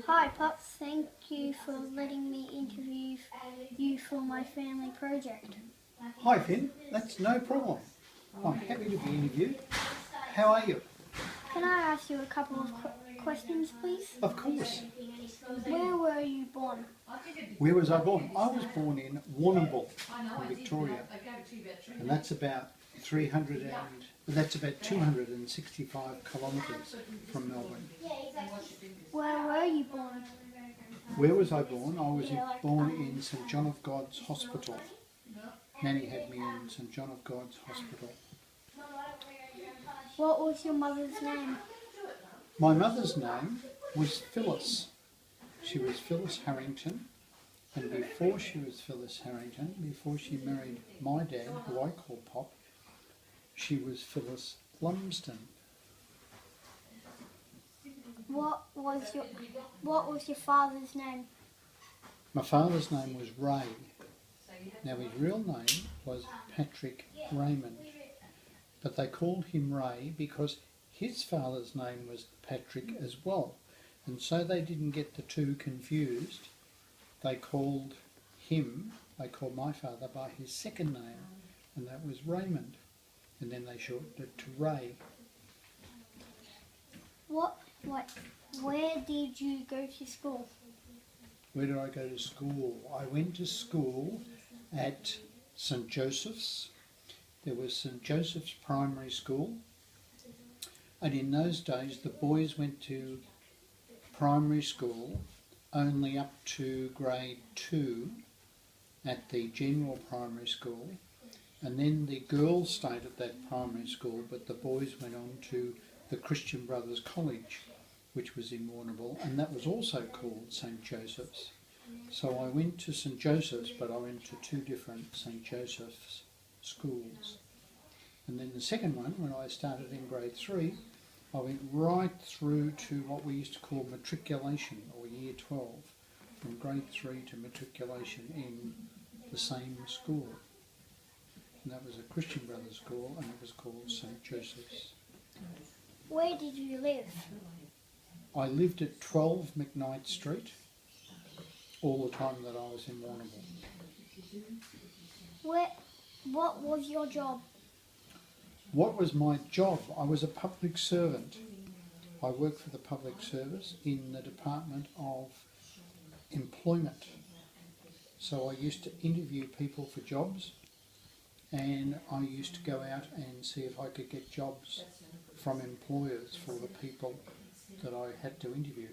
Hi, Pop. Thank you for letting me interview you for my family project. Hi Finn, that's no problem. I'm happy to be interviewed. How are you? Can I ask you a couple of questions, please? Of course. Where were you born? Where was I born? I was born in Warrnambool, in Victoria, and that's about 265 kilometres from Melbourne. Where were you born? Where was I born? I was born in St John of God's Hospital. Nanny had me in St John of God's Hospital. What was your mother's name? My mother's name was Phyllis. She was Phyllis Harrington, and before she was Phyllis Harrington, before she married my dad, who I call Pop, she was Phyllis Lumsden. What was your father's name? My father's name was Ray. Now his real name was Patrick Raymond, but they called him Ray because his father's name was Patrick as well, and so they didn't get the two confused. They called my father by his second name, and that was Raymond, and then they shortened it to Ray. Where did you go to school? Where did I go to school? I went to school at St Joseph's. There was St Joseph's Primary School, and in those days the boys went to primary school only up to grade 2 at the general primary school, and then the girls stayed at that primary school, but the boys went on to the Christian Brothers College, which was in Warrnambool, and that was also called St Joseph's. So I went to St Joseph's, but I went to two different St Joseph's schools. And then the second one, when I started in grade 3, I went right through to what we used to call matriculation, or year 12, from grade 3 to matriculation in the same school. And that was a Christian Brothers school, and it was called St Joseph's. Where did you live? I lived at 12 McKnight Street all the time that I was in Warrnambool. What was your job? What was my job? I was a public servant. I worked for the public service in the Department of Employment. So I used to interview people for jobs, and I used to go out and see if I could get jobs from employers for the people that I had to interview.